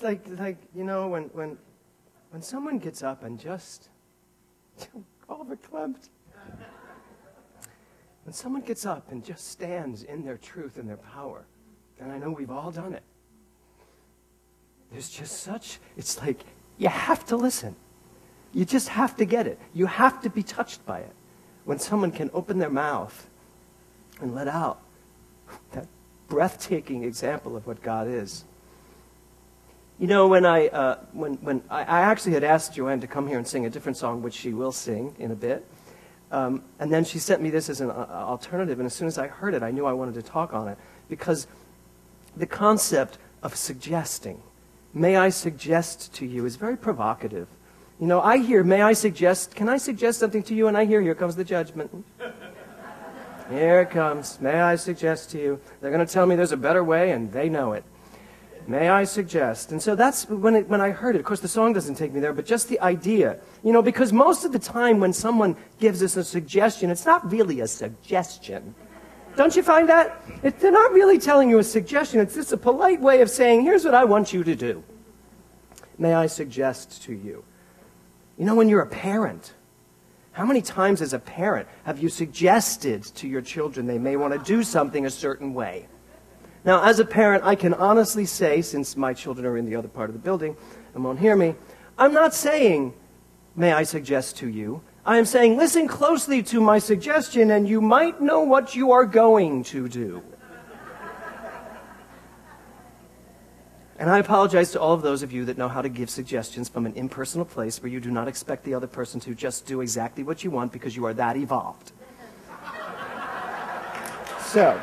it's like when someone gets up and just, Oliver Klimt. When someone gets up and just stands in their truth and their power, and I know we've all done it, there's just it's like, you have to listen. You just have to get it. You have to be touched by it. When someone can open their mouth and let out that breathtaking example of what God is. You know, when I actually had asked Joanne to come here and sing a different song, which she will sing in a bit, and then she sent me this as an alternative, and as soon as I heard it, I knew I wanted to talk on it, because the concept of suggesting, may I suggest to you, is very provocative. You know, I hear, may I suggest, can I suggest something to you? And I hear, here comes the judgment. Here it comes. May I suggest to you? They're going to tell me there's a better way, and they know it. May I suggest? And so that's when I heard it. Of course, the song doesn't take me there, but just the idea. You know, because most of the time when someone gives us a suggestion, it's not really a suggestion. Don't you find that? They're not really telling you a suggestion. It's just a polite way of saying, here's what I want you to do. May I suggest to you? You know, when you're a parent, how many times as a parent have you suggested to your children they may want to do something a certain way? Now, as a parent, I can honestly say, since my children are in the other part of the building and won't hear me, I'm not saying, may I suggest to you? I am saying, listen closely to my suggestion and you might know what you are going to do. And I apologize to all of those of you that know how to give suggestions from an impersonal place where you do not expect the other person to just do exactly what you want because you are that evolved. So,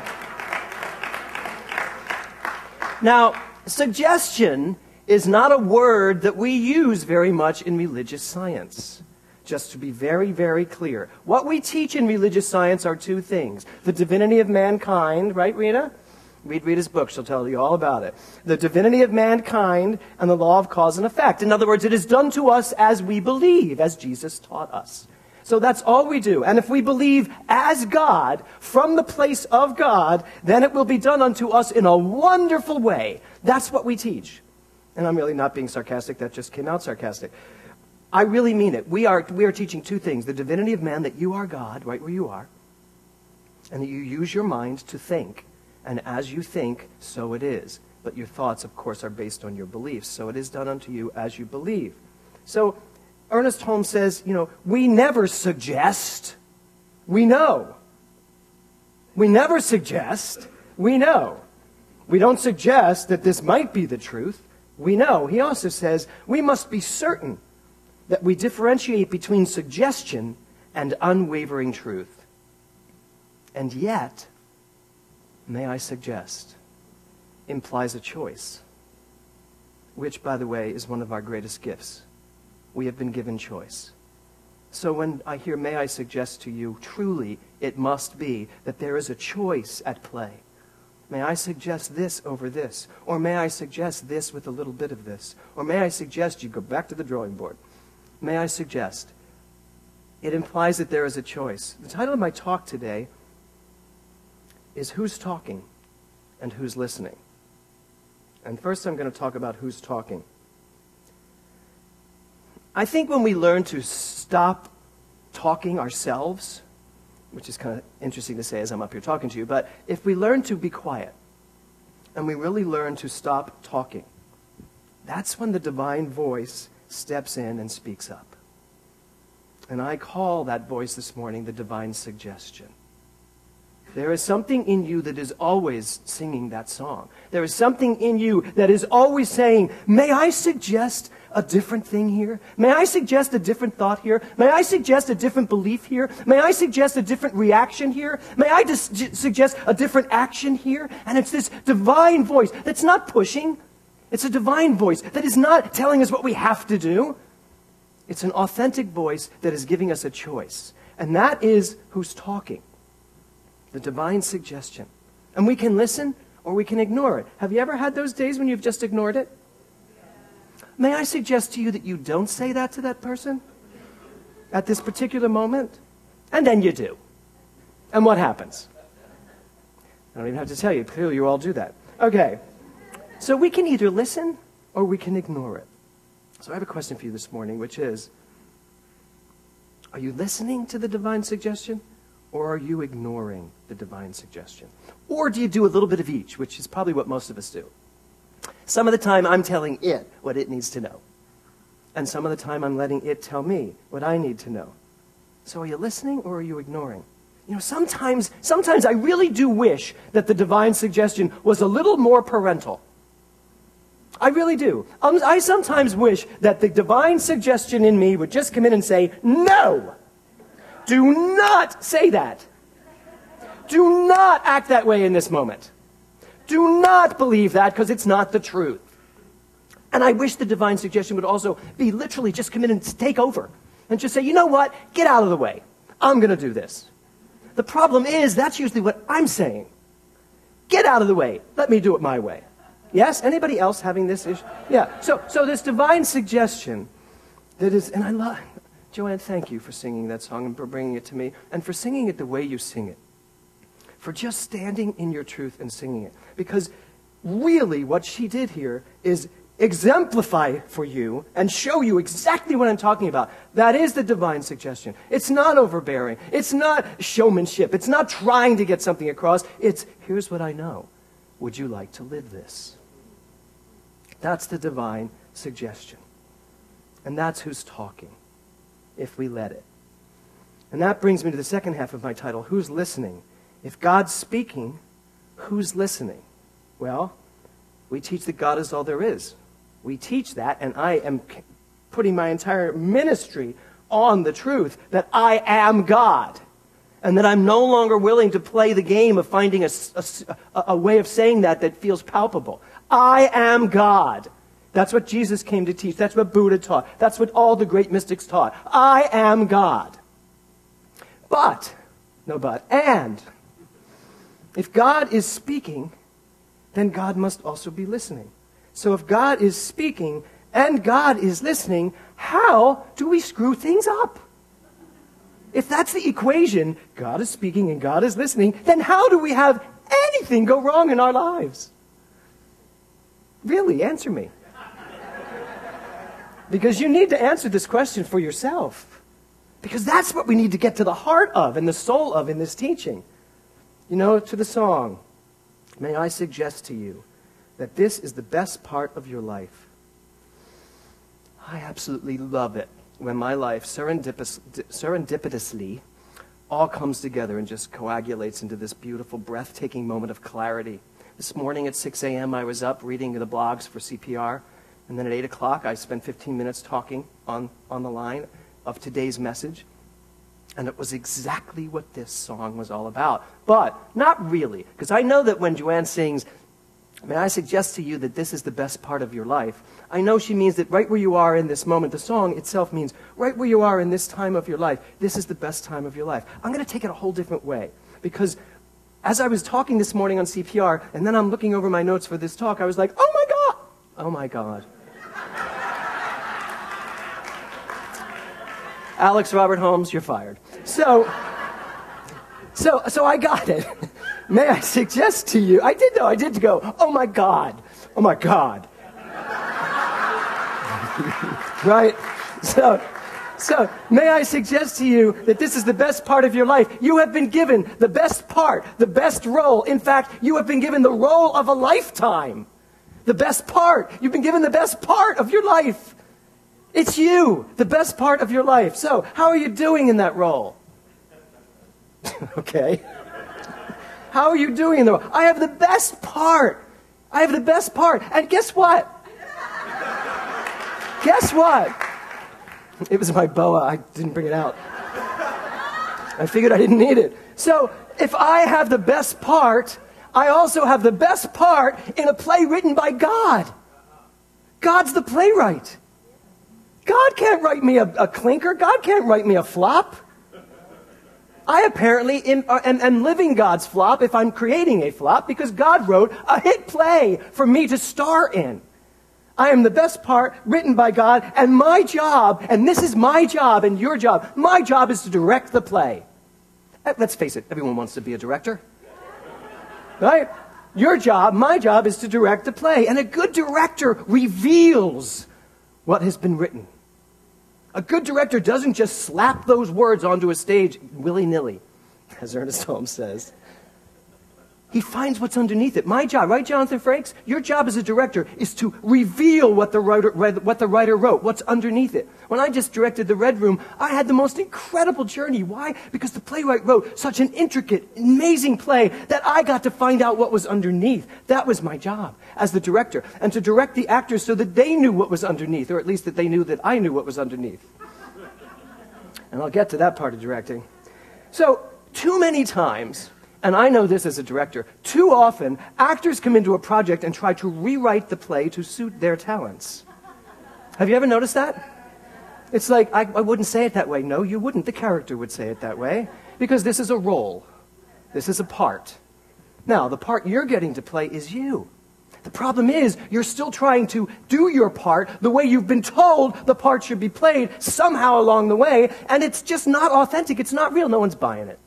now, suggestion is not a word that we use very much in religious science. Just to be very, very clear. What we teach in religious science are two things. The divinity of mankind, right, Rita? Read Rita's book. She'll tell you all about it. The divinity of mankind and the law of cause and effect. In other words, it is done to us as we believe, as Jesus taught us. So that's all we do. And if we believe as God, from the place of God, then it will be done unto us in a wonderful way. That's what we teach. And I'm really not being sarcastic. That just came out sarcastic. I really mean it. We are teaching two things. The divinity of man, that you are God, right where you are, and that you use your mind to think. And as you think, so it is. But your thoughts, of course, are based on your beliefs. So it is done unto you as you believe. So Ernest Holmes says, you know, we never suggest, we know. We never suggest, we know. We don't suggest that this might be the truth. We know. He also says we must be certain that we differentiate between suggestion and unwavering truth. And yet, may I suggest, implies a choice, which, by the way, is one of our greatest gifts. We have been given choice. So when I hear, may I suggest to you, truly it must be that there is a choice at play. May I suggest this over this? Or may I suggest this with a little bit of this? Or may I suggest you go back to the drawing board? May I suggest? It implies that there is a choice. The title of my talk today is Who's Talking and Who's Listening? And first I'm going to talk about who's talking. I think when we learn to stop talking ourselves, which is kind of interesting to say as I'm up here talking to you, but if we learn to be quiet and we really learn to stop talking, that's when the divine voice steps in and speaks up. And I call that voice this morning the divine suggestion. There is something in you that is always singing that song. There is something in you that is always saying, may I suggest a different thing here? May I suggest a different thought here? May I suggest a different belief here? May I suggest a different reaction here? May I suggest a different action here? And it's this divine voice that's not pushing. It's a divine voice that is not telling us what we have to do. It's an authentic voice that is giving us a choice. And that is who's talking. The divine suggestion. And we can listen or we can ignore it. Have you ever had those days when you've just ignored it? May I suggest to you that you don't say that to that person at this particular moment? And then you do. And what happens? I don't even have to tell you. Clearly you all do that. Okay. So we can either listen or we can ignore it. So I have a question for you this morning, which is, are you listening to the divine suggestion, or are you ignoring the divine suggestion? Or do you do a little bit of each, which is probably what most of us do? Some of the time I'm telling it what it needs to know. And some of the time I'm letting it tell me what I need to know. So are you listening or are you ignoring? You know, sometimes I really do wish that the divine suggestion was a little more parental. I really do. I sometimes wish that the divine suggestion in me would just come in and say, no, do not say that. Do not act that way in this moment. Do not believe that because it's not the truth. And I wish the divine suggestion would also be literally just come in and take over and just say, you know what, get out of the way. I'm going to do this. The problem is that's usually what I'm saying. Get out of the way. Let me do it my way. Yes? Anybody else having this issue? Yeah. So this divine suggestion that is, and I love, Joanne, thank you for singing that song and for bringing it to me and for singing it the way you sing it. For just standing in your truth and singing it. Because really what she did here is exemplify for you and show you exactly what I'm talking about. That is the divine suggestion. It's not overbearing. It's not showmanship. It's not trying to get something across. It's, here's what I know. Would you like to live this? That's the divine suggestion. And that's who's talking, if we let it. And that brings me to the second half of my title, Who's Listening? If God's speaking, who's listening? Well, we teach that God is all there is. We teach that, and I am putting my entire ministry on the truth that I am God, and that I'm no longer willing to play the game of finding a way of saying that feels palpable. I am God. That's what Jesus came to teach. That's what Buddha taught. That's what all the great mystics taught. I am God. And if God is speaking, then God must also be listening. So if God is speaking and God is listening, how do we screw things up? If that's the equation, God is speaking and God is listening, then how do we have anything go wrong in our lives? Really, answer me. Because you need to answer this question for yourself. Because that's what we need to get to the heart of and the soul of in this teaching. You know, to the song, may I suggest to you that this is the best part of your life. I absolutely love it when my life serendipitously all comes together and just coagulates into this beautiful, breathtaking moment of clarity. This morning at 6 a.m. I was up reading the blogs for CPR, and then at 8 o'clock I spent 15 minutes talking on the line of today's message. And it was exactly what this song was all about. But not really, because I know that when Joanne sings, may I suggest to you that this is the best part of your life, I know she means that right where you are in this moment, the song itself means right where you are in this time of your life, this is the best time of your life. I'm going to take it a whole different way, because as I was talking this morning on CPR, and then I'm looking over my notes for this talk, I was like, oh my God! Oh my God. Alex Robert Holmes, you're fired. So I got it. May I suggest to you, I did go, oh my God. Right? So may I suggest to you that this is the best part of your life. You have been given the best part, the best role. In fact, you have been given the role of a lifetime. The best part. You've been given the best part of your life. It's you, the best part of your life. So, how are you doing in that role? Okay. How are you doing in the role? I have the best part. And guess what? It was my boa. I didn't bring it out. I figured I didn't need it. So, if I have the best part, I also have the best part in a play written by God. God's the playwright. God can't write me a clinker. God can't write me a flop. I apparently am living God's flop if I'm creating a flop, because God wrote a hit play for me to star in. I am the best part written by God, and my job, and this is my job and your job, my job is to direct the play. Let's face it, everyone wants to be a director. Right? Your job, my job, is to direct the play. And a good director reveals what has been written. A good director doesn't just slap those words onto a stage willy-nilly, as Ernest Holmes says. He finds what's underneath it. My job, right, Jonathan Frakes? Your job as a director is to reveal what the writer wrote, what's underneath it. When I just directed The Red Room, I had the most incredible journey. Why? Because the playwright wrote such an intricate, amazing play that I got to find out what was underneath. That was my job as the director. And to direct the actors so that they knew what was underneath, or at least that they knew that I knew what was underneath. And I'll get to that part of directing. So, too many times, and I know this as a director, too often, actors come into a project and try to rewrite the play to suit their talents. Have you ever noticed that? It's like, I wouldn't say it that way. No, you wouldn't. The character would say it that way. Because this is a role. This is a part. Now, the part you're getting to play is you. The problem is, you're still trying to do your part the way you've been told the part should be played somehow along the way, and it's just not authentic. It's not real. No one's buying it.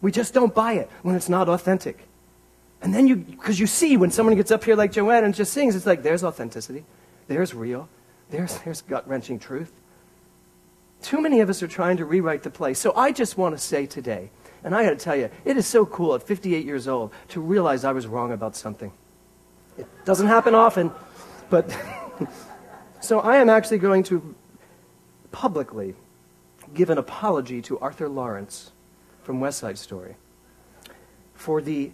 We just don't buy it when it's not authentic. And then because you see when someone gets up here like Joanne and just sings, it's like, there's authenticity. There's real. There's gut-wrenching truth. Too many of us are trying to rewrite the play. So I just want to say today, and I got to tell you, it is so cool at 58 years old to realize I was wrong about something. It doesn't happen often, but so I am actually going to publicly give an apology to Arthur Lawrence from West Side Story for the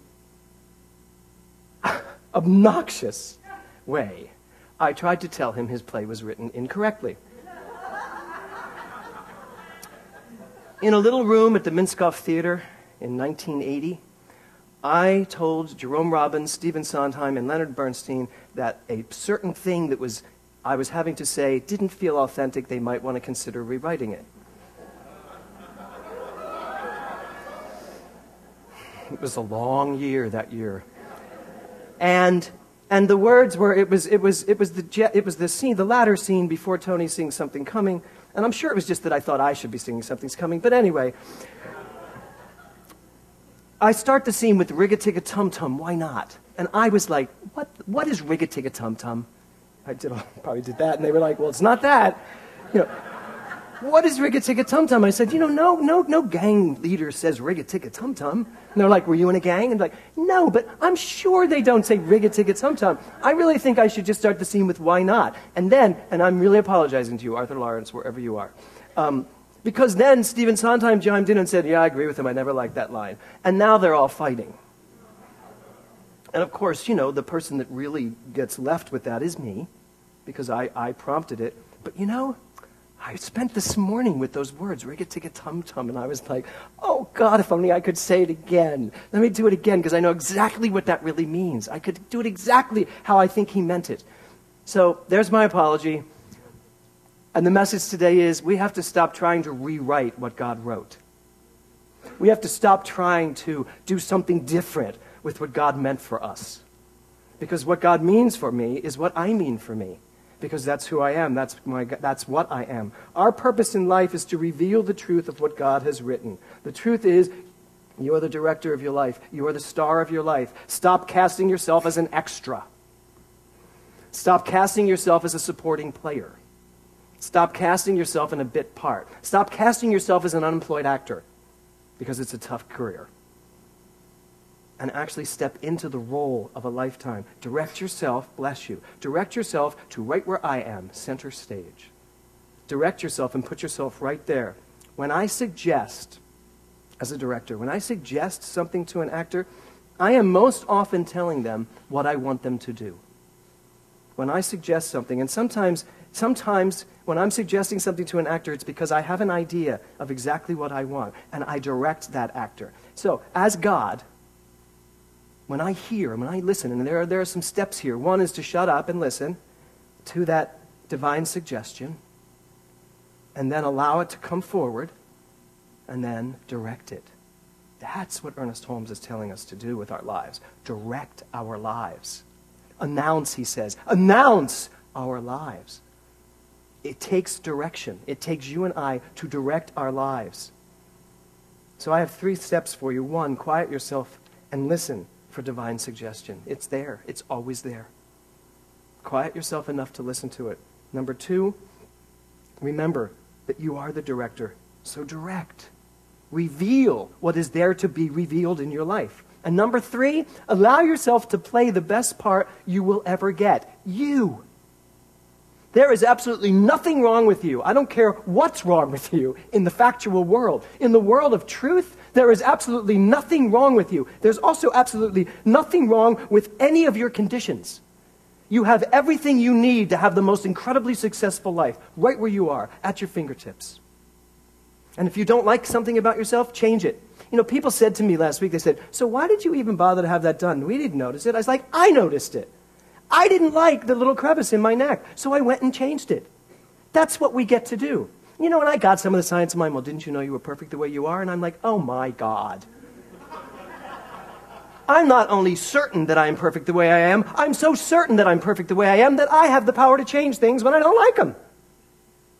obnoxious way I tried to tell him his play was written incorrectly. In a little room at the Minskoff Theater in 1980, I told Jerome Robbins, Stephen Sondheim, and Leonard Bernstein that a certain thing that I was having to say didn't feel authentic. They might want to consider rewriting it. It was a long year that year, and the words were it was the scene, the latter scene before Tony sings Something Coming, and I'm sure it was just that I thought I should be singing Something's Coming, but anyway. I start the scene with Rig-a-tig-a-tum-tum, why not? And I was like, what is Rig-a-tig-a-tum-tum? I probably did that, and they were like, well, it's not that. You know, what is Rig-a-tig-a-tum-tum? I said, no gang leader says Rig-a-tig-a-tum-tum. And they're like, were you in a gang? And like, no, but I'm sure they don't say Rig-a-tig-a-tum-tum. I really think I should just start the scene with why not? And then, and I'm really apologizing to you, Arthur Lawrence, wherever you are. Because then Stephen Sondheim chimed in and said, yeah, I agree with him, I never liked that line. And now they're all fighting. And of course, the person that really gets left with that is me, because I prompted it. But I spent this morning with those words, rig-a-tig-a-tum-tum, and I was like, oh God, if only I could say it again. Let me do it again, because I know exactly what that really means. I could do it exactly how I think he meant it. So there's my apology. And the message today is we have to stop trying to rewrite what God wrote. We have to stop trying to do something different with what God meant for us. Because what God means for me is what I mean for me. Because that's who I am. That's what I am. Our purpose in life is to reveal the truth of what God has written. The truth is, you are the director of your life. You are the star of your life. Stop casting yourself as an extra. Stop casting yourself as a supporting player. Stop casting yourself in a bit part. Stop casting yourself as an unemployed actor, because it's a tough career. And actually step into the role of a lifetime. Direct yourself, bless you, direct yourself to right where I am, center stage. Direct yourself and put yourself right there. When I suggest, as a director, when I suggest something to an actor, I am most often telling them what I want them to do. When I suggest something, and sometimes when I'm suggesting something to an actor, it's because I have an idea of exactly what I want, and I direct that actor. So, as God, when I hear, when I listen, and there are some steps here. One is to shut up and listen to that divine suggestion, and then allow it to come forward, and then direct it. That's what Ernest Holmes is telling us to do with our lives. Direct our lives. Announce, he says. Announce our lives. It takes direction. It takes you and I to direct our lives. So I have 3 steps for you. 1, quiet yourself and listen for divine suggestion. It's there. It's always there. Quiet yourself enough to listen to it. Number 2, remember that you are the director. So direct. Reveal what is there to be revealed in your life. And number 3, allow yourself to play the best part you will ever get. You. There is absolutely nothing wrong with you. I don't care what's wrong with you in the factual world. In the world of truth, there is absolutely nothing wrong with you. There's also absolutely nothing wrong with any of your conditions. You have everything you need to have the most incredibly successful life right where you are, at your fingertips. And if you don't like something about yourself, change it. You know, people said to me last week, they said, so why did you even bother to have that done? We didn't notice it. I was like, I noticed it. I didn't like the little crevice in my neck, so I went and changed it. That's what we get to do. You know, and I got some of the science of mine. Well, didn't you know you were perfect the way you are? And I'm like, oh my God. I'm not only certain that I am perfect the way I am, I'm so certain that I'm perfect the way I am that I have the power to change things when I don't like them.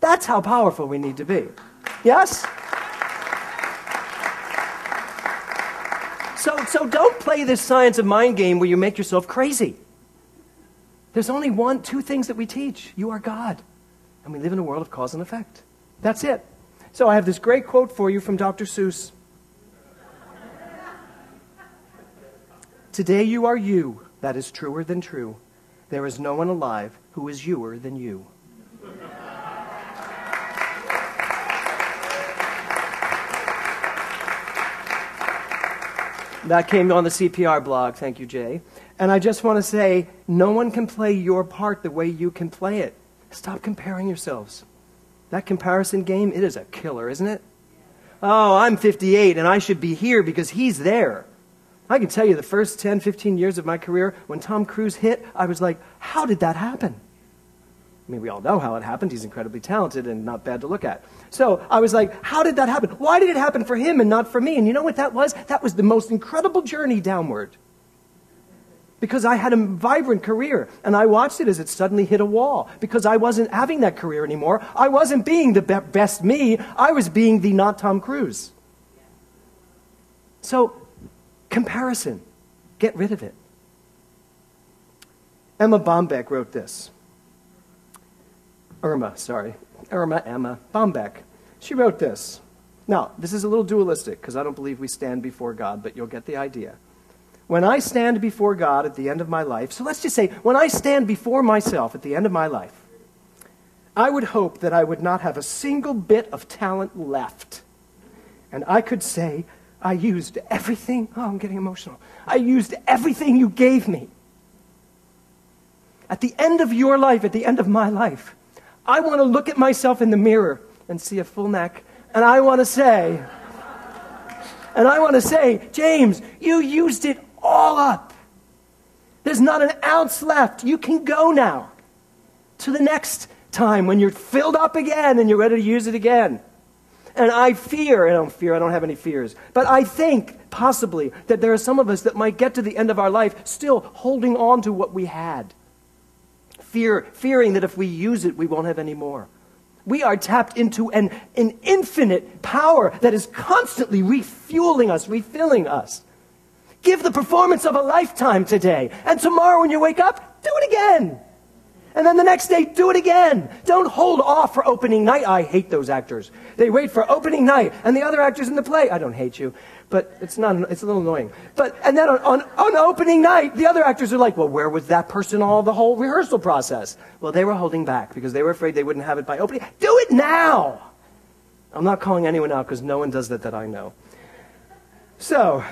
That's how powerful we need to be. Yes? So don't play this science of mind game where you make yourself crazy. There's only 2 things that we teach. You are God. And we live in a world of cause and effect. That's it. So I have this great quote for you from Dr. Seuss. Today you are you, that is truer than true. There is no one alive who is youer than you. That came on the CPR blog. Thank you, Jay. And I just want to say, no one can play your part the way you can play it. Stop comparing yourselves. That comparison game, it is a killer, isn't it? Oh, I'm 58 and I should be here because he's there. I can tell you the first 10, 15 years of my career, when Tom Cruise hit, I was like, how did that happen? I mean, we all know how it happened. He's incredibly talented and not bad to look at. So I was like, how did that happen? Why did it happen for him and not for me? And you know what that was? That was the most incredible journey downward. Because I had a vibrant career, and I watched it as it suddenly hit a wall. Because I wasn't having that career anymore. I wasn't being the best me. I was being the not Tom Cruise. So, comparison. Get rid of it. Emma Bombeck this. Emma Bombeck. She wrote this. Now, this is a little dualistic, because I don't believe we stand before God, but you'll get the idea. When I stand before God at the end of my life, so let's just say, when I stand before myself at the end of my life, I would hope that I would not have a single bit of talent left. And I could say, I used everything, I'm getting emotional. I used everything you gave me. At the end of your life, at the end of my life, I want to look at myself in the mirror and see a full neck, and I want to say, James, you used it all up. There's not an ounce left. You can go now to the next time when you're filled up again and you're ready to use it again. And I don't have any fears, but I think possibly that there are some of us that might get to the end of our life still holding on to what we had. Fearing that if we use it, we won't have any more. We are tapped into an infinite power that is constantly refueling us, refilling us. Give the performance of a lifetime today. And tomorrow when you wake up, do it again. And then the next day, do it again. Don't hold off for opening night. I hate those actors. They wait for opening night. And the other actors in the play, I don't hate you, but it's a little annoying. And then on opening night, the other actors are like, well, where was that person all the whole rehearsal process? Well, they were holding back because they were afraid they wouldn't have it by opening. Do it now. I'm not calling anyone out because no one does that I know. So,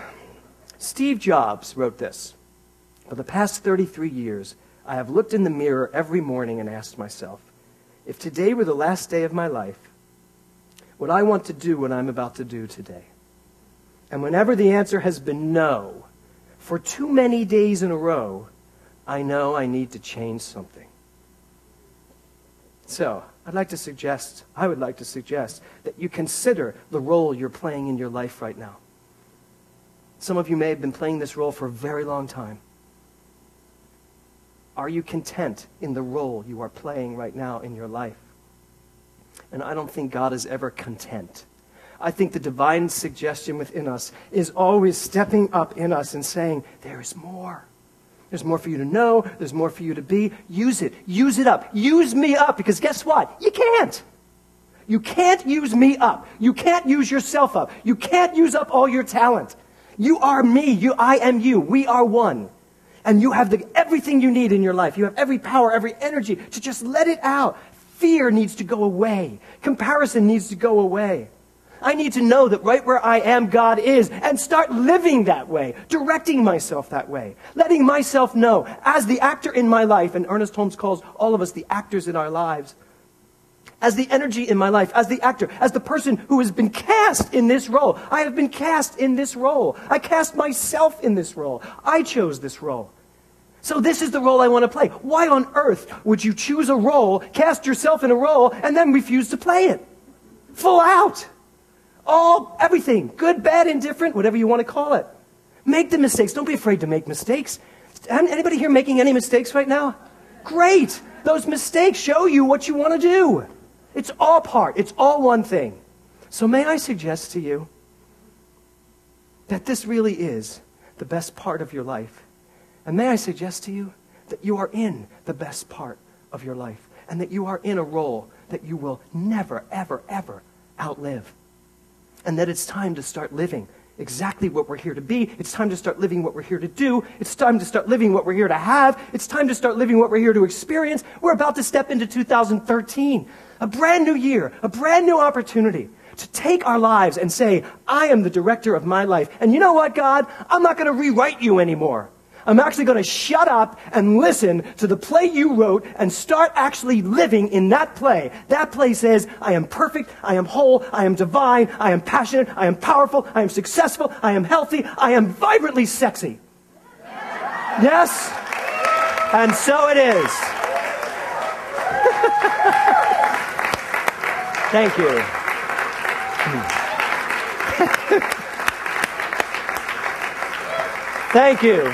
Steve Jobs wrote this. For the past 33 years, I have looked in the mirror every morning and asked myself, if today were the last day of my life, would I want to do what I'm about to do today? And whenever the answer has been no, for too many days in a row, I know I need to change something. So, I would like to suggest that you consider the role you're playing in your life right now. Some of you may have been playing this role for a very long time. Are you content in the role you are playing right now in your life? And I don't think God is ever content. I think the divine suggestion within us is always stepping up in us and saying, there is more. There's more for you to know. There's more for you to be. Use it. Use it up. Use me up, because guess what? You can't. You can't use me up. You can't use yourself up. You can't use up all your talent. You are me. I am you. We are one. And you have everything you need in your life. You have every power, every energy to just let it out. Fear needs to go away. Comparison needs to go away. I need to know that right where I am, God is, and start living that way, directing myself that way, letting myself know as the actor in my life, and Ernest Holmes calls all of us the actors in our lives, as the energy in my life, as the actor, as the person who has been cast in this role. I have been cast in this role. I cast myself in this role. I chose this role. So this is the role I want to play. Why on earth would you choose a role, cast yourself in a role, and then refuse to play it? Full out. Everything. Good, bad, indifferent, whatever you want to call it. Make the mistakes. Don't be afraid to make mistakes. Anybody here making any mistakes right now? Great. Those mistakes show you what you want to do. It's all part. It's all one thing. So may I suggest to you that this really is the best part of your life. And may I suggest to you that you are in the best part of your life, and that you are in a role that you will never, ever, ever outlive. And that it's time to start living exactly what we're here to be. It's time to start living what we're here to do. It's time to start living what we're here to have. It's time to start living what we're here to experience. We're about to step into 2013, a brand new year, a brand new opportunity to take our lives and say, I am the director of my life. And you know what, God? I'm not going to rewrite you anymore. I'm actually going to shut up and listen to the play you wrote and start actually living in that play. That play says, I am perfect, I am whole, I am divine, I am passionate, I am powerful, I am successful, I am healthy, I am vibrantly sexy. Yes? And so it is. Thank you. Thank you.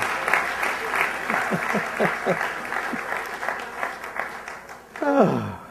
Oh.